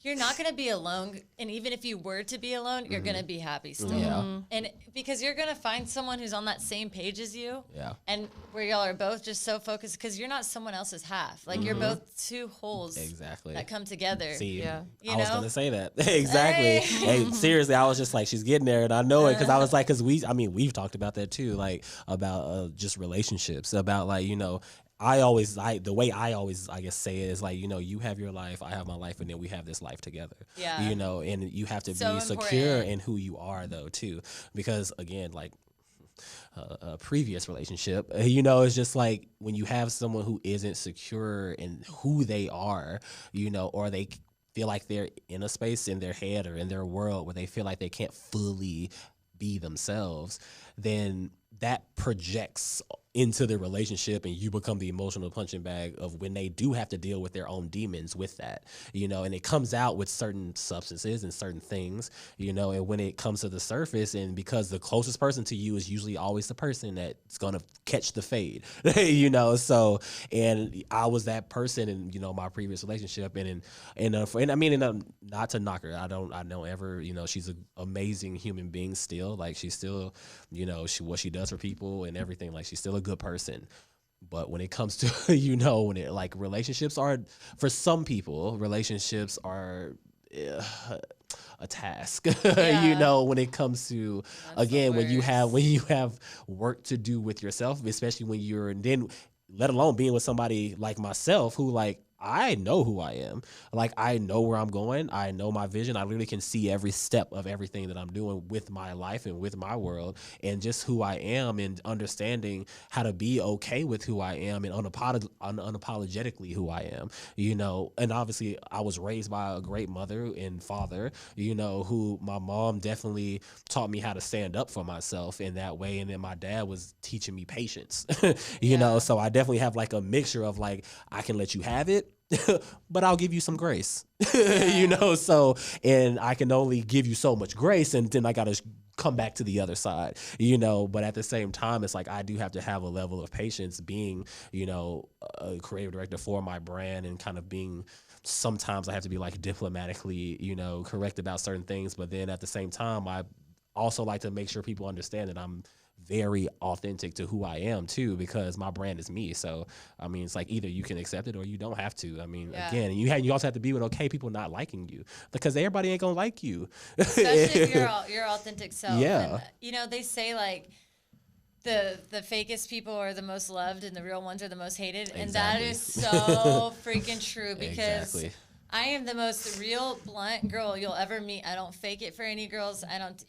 you're not going to be alone. And even if you were to be alone, you're going to be happy still. And because you're going to find someone who's on that same page as you. And where y'all are both just so focused, because you're not someone else's half. Like, you're both two wholes that come together. See, I was going to say that. Exactly. Hey, seriously, I was just like, she's getting there. And I know it because I was like, because we've talked about that too, like about just relationships, about like, you know, the way I always, I guess, say it is like, you know, you have your life, I have my life, and then we have this life together. You know, and you have to be secure in who you are, though, too. Because, again, like a previous relationship, you know, it's just like when you have someone who isn't secure in who they are, you know, or they feel like they're in a space in their head or in their world where they feel like they can't fully be themselves, then that projects into the relationship, and you become the emotional punching bag of when they do have to deal with their own demons with that, you know. And it comes out with certain substances and certain things, you know, and when it comes to the surface, and because the closest person to you is usually always the person that's going to catch the fade, you know. So, and I was that person in, you know, my previous relationship, and I mean, not to knock her, I don't ever, you know, she's an amazing human being still, like she's still, you know, what she does for people and everything, like she's still a good person. But when it comes to, you know, when it, like, relationships are, for some people, relationships are a task. You know, when it comes to, again, when you have work to do with yourself, especially when you're, and then let alone being with somebody like myself who, like, I know who I am. Like, I know where I'm going. I know my vision. I literally can see every step of everything that I'm doing with my life and with my world, and just who I am, and understanding how to be okay with who I am and unapologetically who I am, you know. And obviously I was raised by a great mother and father, you know, who my mom definitely taught me how to stand up for myself in that way. And then my dad was teaching me patience, you know. So I definitely have like a mixture of like, I can let you have it, but I'll give you some grace, you know? So, and I can only give you so much grace, and then I got to come back to the other side, you know? But at the same time, it's like, I do have to have a level of patience being, you know, a creative director for my brand, and kind of being, sometimes I have to be like diplomatically, you know, correct about certain things. But then at the same time, I also like to make sure people understand that I'm very authentic to who I am too, because my brand is me. So, I mean, it's like either you can accept it or you don't have to. I mean, again, you also have to be with okay people not liking you, because everybody ain't gonna like you. Especially if you're your authentic self. Yeah. And, you know, they say like the fakest people are the most loved and the real ones are the most hated. And that is so freaking true, because Exactly. I am the most real blunt girl you'll ever meet. I don't fake it for any girls.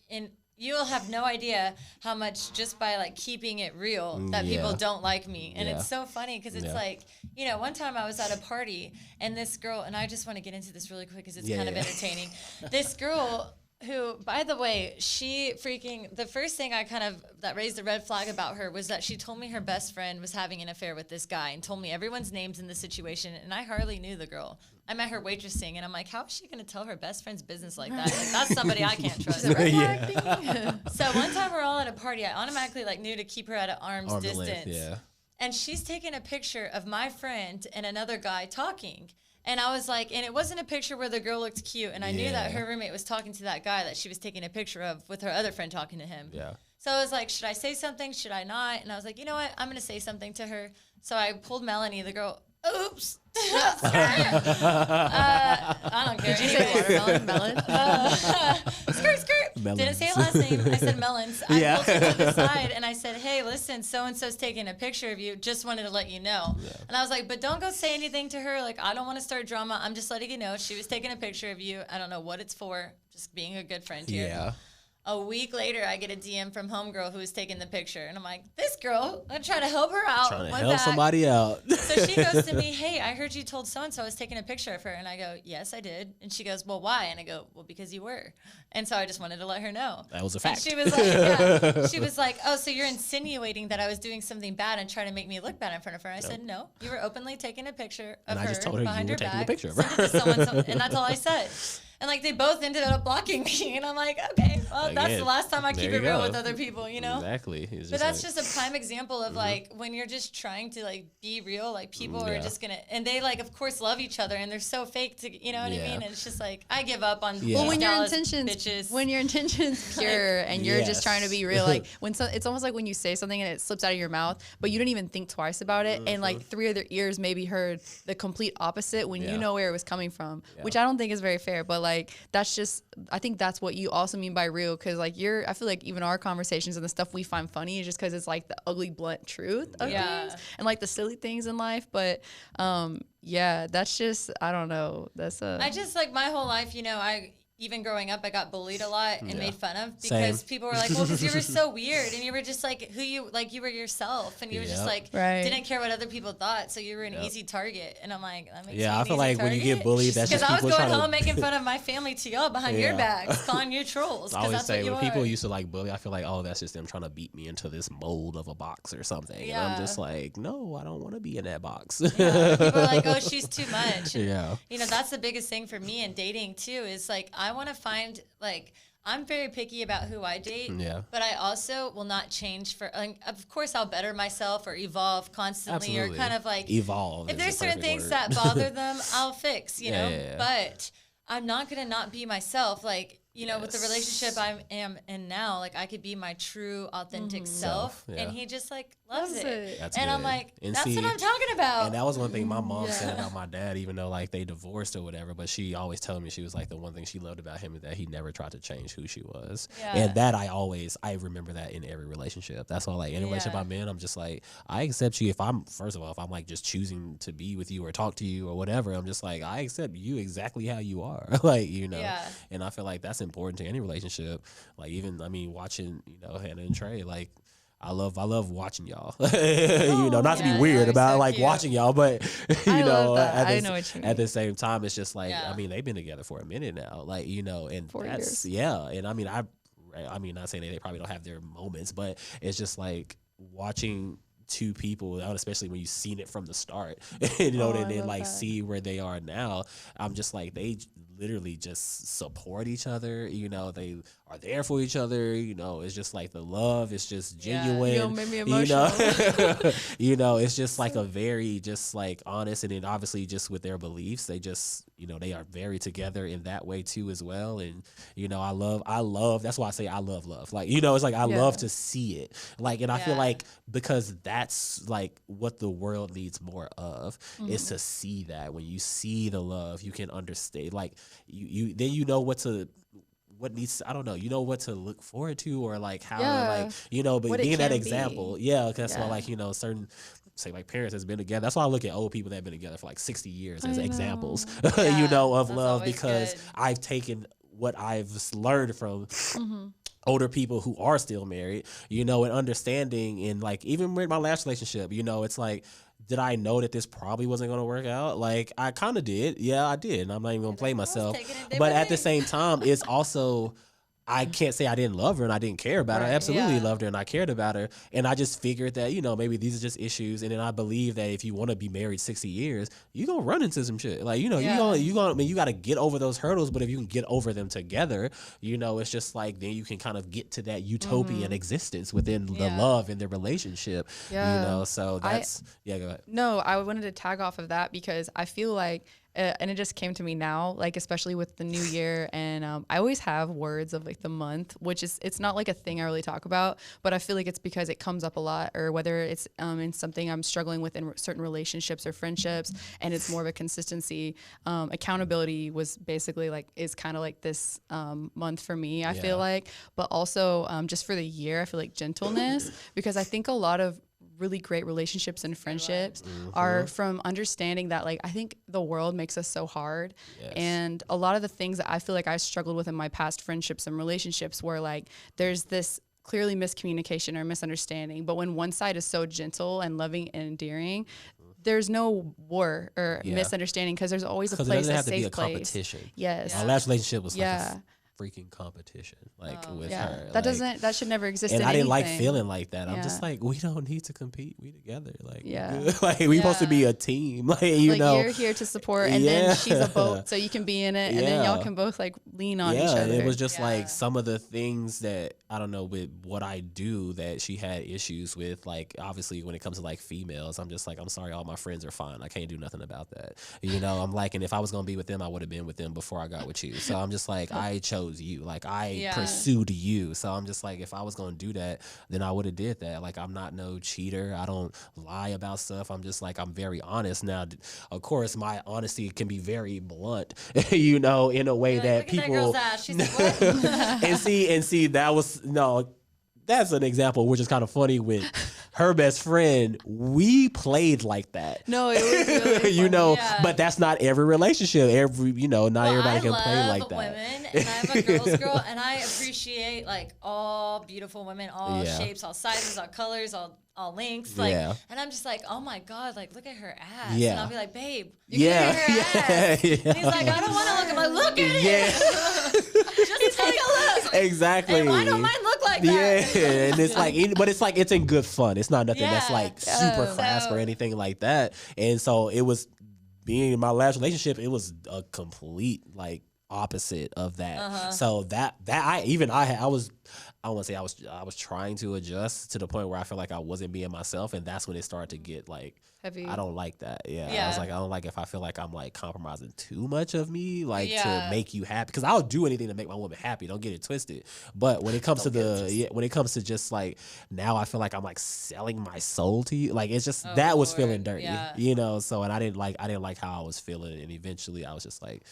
And you'll have no idea how much, just by like keeping it real, that people don't like me. And it's so funny, because it's like, you know, one time I was at a party and this girl, and I just want to get into this really quick because it's kind of entertaining. This girl who, by the way, the first thing that raised the red flag about her was that she told me her best friend was having an affair with this guy, and told me everyone's names in the situation, and I hardly knew the girl. I met her waitressing, and I'm like, how is she going to tell her best friend's business like that? Like, that's somebody I can't trust. So one time we're all at a party, I automatically like knew to keep her at an arm's distance. Length, and she's taking a picture of my friend and another guy talking. And I was like, and it wasn't a picture where the girl looked cute. And I knew that her roommate was talking to that guy that she was taking a picture of, with her other friend talking to him. Yeah. So I was like, should I say something? Should I not? And I was like, you know what? I'm going to say something to her. So I pulled Melanie, the girl. Oops. I don't care. Did you say watermelon? Melon? Skirt. Melons. Didn't say her last name. I said melons. I pulled her to the side and I said, hey, listen, so-and-so's taking a picture of you. Just wanted to let you know. Yeah. And I was like, but don't go say anything to her. Like, I don't want to start drama. I'm just letting you know she was taking a picture of you. I don't know what it's for. Just being a good friend here. Yeah. A week later, I get a DM from homegirl who was taking the picture. And I'm like, this girl, I'm trying to help her out. Trying to help somebody out. So she goes to me, hey, I heard you told so-and-so I was taking a picture of her. And I go, yes, I did. And she goes, well, why? And I go, well, because you were. And so I just wanted to let her know. That was a fact. And she was like, she was like, oh, so you're insinuating that I was doing something bad and trying to make me look bad in front of her. I said, no, you were openly taking a picture of her. I just told her behind you were her taking back, a picture of her. sent it to someone, and that's all I said. And like they both ended up blocking me, and I'm like, okay, well, that's the last time I keep it real with other people, you know? Exactly. But that's just a prime example of like when you're just trying to like be real, like people are just gonna, and they like of course love each other, and they're so fake to, you know what I mean? And it's just like I give up on well, when your intentions pure and you're just trying to be real, like it's almost like when you say something and it slips out of your mouth, but you didn't even think twice about it, and like 3 other ears maybe heard the complete opposite when you know where it was coming from, which I don't think is very fair. But like that's just, I think that's what you also mean by real, because like I feel like even our conversations and the stuff we find funny is just because it's like the ugly blunt truth of things and like the silly things in life. But that's just, I don't know, I just like my whole life, you know, even growing up, I got bullied a lot and made fun of because people were like, well, because you were so weird and you were just like you were yourself and you were just like, didn't care what other people thought. So you were an easy target. And I'm like, that makes me I an feel easy like target. when you get bullied, that's just because I people was going trying home making fun of my family to y'all behind your backs, calling you trolls. I always that's say what you when are. people used to like bully, I feel like, oh, that's just them trying to beat me into this mold of a box or something. And I'm just like, no, I don't want to be in that box. People are like, oh, she's too much. And, you know, that's the biggest thing for me in dating too, is like, I want to find like, I'm very picky about who I date, but I also will not change for, like, of course I'll better myself or evolve constantly. Absolutely. Or kind of like evolve. If there's certain things that bother them, I'll fix, you know, but I'm not going to not be myself. Like, you know, with the relationship I am in now, like I could be my true authentic self, and he just like loves it. That's and good. I'm like, and that's what I'm talking about. And that was one thing my mom said about my dad, even though like they divorced or whatever, but she always told me, she was like, the one thing she loved about him is that he never tried to change who she was. And that I remember that in every relationship. That's all, like any relationship I'm in, I'm just like, I accept you if I'm like just choosing to be with you or talk to you or whatever, I'm just like, I accept you exactly how you are. Like, you know, and I feel like that's important to any relationship. Like even, I mean, watching, you know, Hannah and Trey, like I love watching y'all. You know, not to be weird about so like cute. Watching y'all, but you know, at the same time, it's just like, I mean, they've been together for a minute now, like, you know, and 4 that's years. And I mean, not saying they probably don't have their moments, but it's just like watching two people, especially when you've seen it from the start, and then like see where they are now. I'm just like, they literally just support each other. They are there for each other. It's just like the love is just genuine. You made me emotional. It's just like a very just like honest, and then obviously just with their beliefs, they just they are very together in that way too as well. And I love. That's why I say I love love. Like it's like I love to see it. Like, and I feel like because that's like what the world needs more of is to see that. When you see the love, you can understand. Like you then what needs, I don't know, what to look forward to, or like how but what being that example, because that's why like certain, say like parents has been together. That's why I look at old people that have been together for like 60 years as examples, of love, because good. I've taken what I've learned from older people who are still married, and understanding. And like even with my last relationship, it's like, did I know that this probably wasn't going to work out? Like, I kind of did. Yeah, I did. And I'm not even going to play myself. But at the same time, it's also, I can't say I didn't love her and I didn't care about her. I absolutely loved her and I cared about her. And I just figured that, maybe these are just issues. And then I believe that if you want to be married 60 years, you're going to run into some shit. Like, you got to get over those hurdles. But if you can get over them together, it's just like, then you can kind of get to that utopian existence within the love and the relationship, so that's, go ahead. No, I wanted to tag off of that because I feel like, and it just came to me now, like especially with the new year, and I always have words of like the month, which is, it's not like a thing I really talk about, but I feel like it's because it comes up a lot, or whether it's in something I'm struggling with in certain relationships or friendships, and it's more of a consistency. Accountability was basically like, is kind of like this month for me, I feel like, but also just for the year, I feel like gentleness, because I think a lot of really great relationships and friendships are from understanding that, like, I think the world makes us so hard. And a lot of the things that I feel like I struggled with in my past friendships and relationships were like, there's this clearly miscommunication or misunderstanding, but when one side is so gentle and loving and endearing, there's no war or misunderstanding, because there's always a place, it doesn't have a safe to be a place. Competition. Yes. My last relationship was like a freaking competition, like with her. That should never exist. And in I didn't anything. like feeling like that. I'm just like, we don't need to compete. We together. Like, like we supposed to be a team. Like, you're here to support, and then she's a boat, so you can be in it, and then y'all can both like lean on each other. It was just like some of the things that I don't know with what I do that she had issues with. Like, obviously when it comes to like females, I'm just like, I'm sorry, all my friends are fine. I can't do nothing about that. I'm like, and if I was gonna be with them, I would have been with them before I got with you. So I'm just like, I chose you. Like, I pursued you. So I'm just like, if I was going to do that, then I would have did that. Like, I'm not no cheater. I don't lie about stuff. I'm just like, I'm very honest. Now, of course, my honesty can be very blunt, in a way that people. That girl's ass. She's like, what? and see, that was that's an example which is kind of funny with her best friend. We played like that. No, it was really funny. But that's not every relationship. Not everybody can play like that. Women, and I'm a girl's girl, and I appreciate like all beautiful women, all shapes, all sizes, all colors, all lengths, like, and I'm just like, oh my god, like look at her ass, and I'll be like, babe, you can look at her ass. And he's like, I don't want to look. I'm like, look at it. Just take a look. Exactly. And why don't mine look like that? And it's like, but it's like, it's in good fun. It's not nothing that's like super crass or anything like that. And so it was, being in my last relationship, it was a complete like opposite of that. So I was trying to adjust to the point where I feel like I wasn't being myself, and that's when it started to get like heavy. I don't like that. I was like, I don't like if I feel like I'm like compromising too much of me, like to make you happy, because I'll do anything to make my woman happy. Don't get it twisted. But when it comes when it comes to just like, now I feel like I'm like selling my soul to you. Like, it's just that was feeling dirty, So, and I didn't like how I was feeling, and eventually I was just like,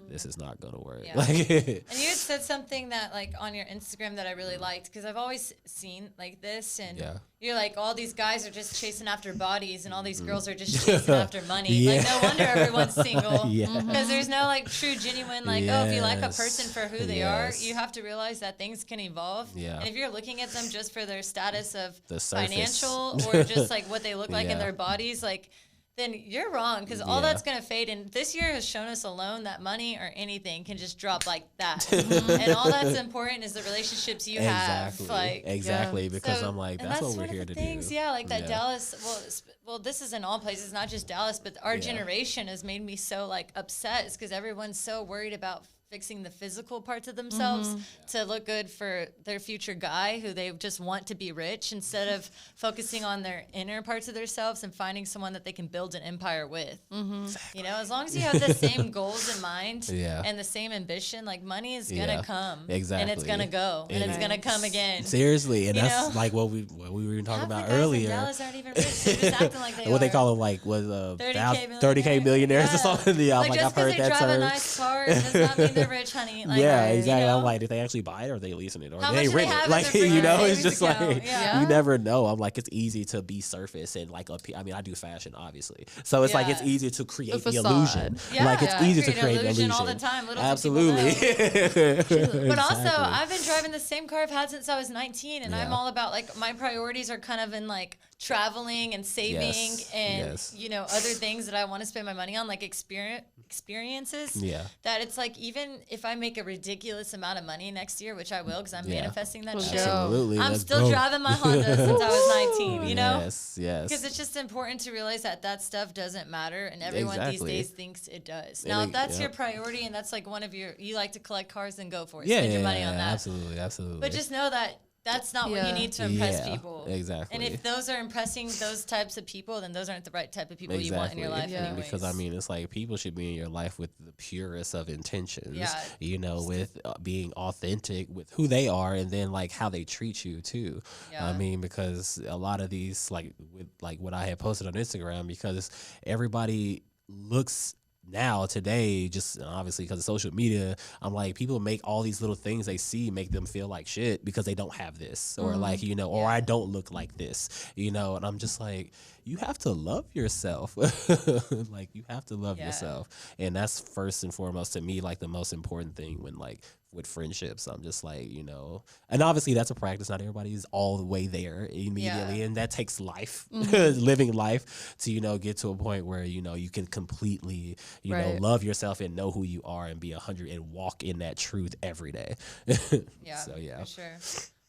this is not gonna work. And you had said something that like on your Instagram that I really liked, because I've always seen like this, and you're like, all these guys are just chasing after bodies, and all these girls are just chasing after money. Like, no wonder everyone's single, because there's no like true genuine like, oh, if you like a person for who they are, you have to realize that things can evolve. And if you're looking at them just for their status of financial or just like what they look like in their bodies, like, then you're wrong, because all Yeah. that's going to fade. And this year has shown us alone that money or anything can just drop like that. And all that's important is the relationships you have. Like, Exactly. Because so- I'm like, and that's what we're one of here the to things, do. Yeah, like that Yeah. Dallas. Well, this is in all places, not just Dallas, but our Yeah. generation has made me so like upset. Is because everyone's so worried about fixing the physical parts of themselves to look good for their future guy who they just want to be rich, instead of focusing on their inner parts of themselves and finding someone that they can build an empire with. You know, as long as you have the same goals in mind Yeah. and the same ambition, like money is gonna Yeah. come, Exactly. and it's gonna go, and it's gonna come again. Seriously, and You that's know? like what we were even talking Half the about guys in earlier. Dallas aren't even rich. They're just acting like they What are. they call them, like, was 30K millionaires or Yeah. something. Yeah, I'm like, just I've heard 'cause they that drive a term. nice car does not mean they're rich, honey. Like, Yeah, you exactly. know? I'm like, did they actually buy it, or are they leasing it, or How they much do they rent have it? in Like, their you know, savings it's just account? like Yeah. you never know. I'm like, it's easy to be surface and like I mean, I do fashion, obviously, so it's like it's Yeah. easy to create the facade. illusion. Yeah, Like, it's I easy to create create an illusion illusion all the time. Little do people Absolutely. But also, I've been driving the same car I've had since I was 19, and I'm Yeah. all about, like, my priorities are kind of in, like, traveling and saving Yes, and, yes. you know, other things that I want to spend my money on, like experiences. Yeah. That it's like, even if I make a ridiculous amount of money next year, which I will because I'm Yeah. manifesting that Let's shit, go. Absolutely. I'm let's still go. driving my Honda since I was 19, you know? Yes, yes. Because it's just important to realize that that stuff doesn't matter, and everyone Exactly. these days thinks it does. Now, And if that's yep. your priority and that's like one of you like to collect cars, then go for it. Yeah, Spend yeah, your money on that. absolutely, absolutely. But just know that that's not what you Yeah. need to impress Yeah, people. exactly. And if those are impressing those types of people, then those aren't the right type of people you want in your life Yeah. anyways. Because I mean, it's like people should be in your life with the purest of intentions. Yeah. You know, with being authentic with who they are, and then like how they treat you too. Yeah. I mean, because a lot of these, like with like what I had posted on Instagram, because everybody looks now today, just obviously because of social media, I'm like, people make all these little things they see make them feel like shit because they don't have this, or like, you know, or I don't look like this, you know. And I'm just like, you have to love yourself. Like, you have to love Yeah. yourself, and that's first and foremost to me, like the most important thing when like with friendships. I'm just like, you know, and obviously that's a practice. Not everybody is all the way there immediately, and that takes life, living life, to, you know, get to a point where, you know, you can completely, you know, Right. love yourself and know who you are and be 100 and walk in that truth every day. Yeah, So yeah. for sure.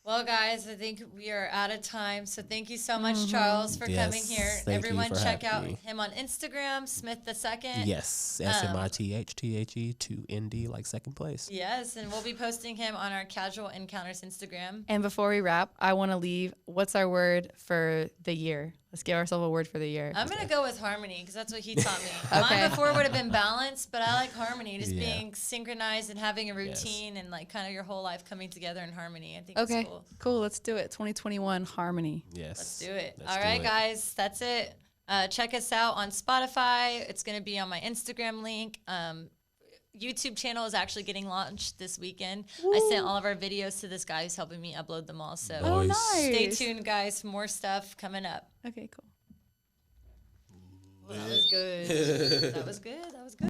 Well, guys, I think we are out of time. So thank you so much, Charles, for coming Yes, here. thank you Everyone, for check out having me. him on Instagram, SmithThe2nd. Yes, SMITHTHE 2ND, like second place. Yes, and we'll be posting him on our Casual Encounters Instagram. And before we wrap, I want to leave. What's our word for the year? Let's give ourselves a word for the year. I'm going to go with harmony because that's what he taught me. Okay. Mine before would have been balance, but I like harmony, just Yeah. being synchronized and having a Yes. routine and like kind of your whole life coming together in harmony. I think Okay, it's cool. cool. Let's do it. 2021 harmony. Yes. Let's do it. Let's All do right, it. guys, that's it. Check us out on Spotify. It's going to be on my Instagram link. YouTube channel is actually getting launched this weekend. I sent all of our videos to this guy who's helping me upload them all. So Oh, Nice. nice. stay tuned, guys. More stuff coming up. Okay, cool. That was good. That was good. That was good.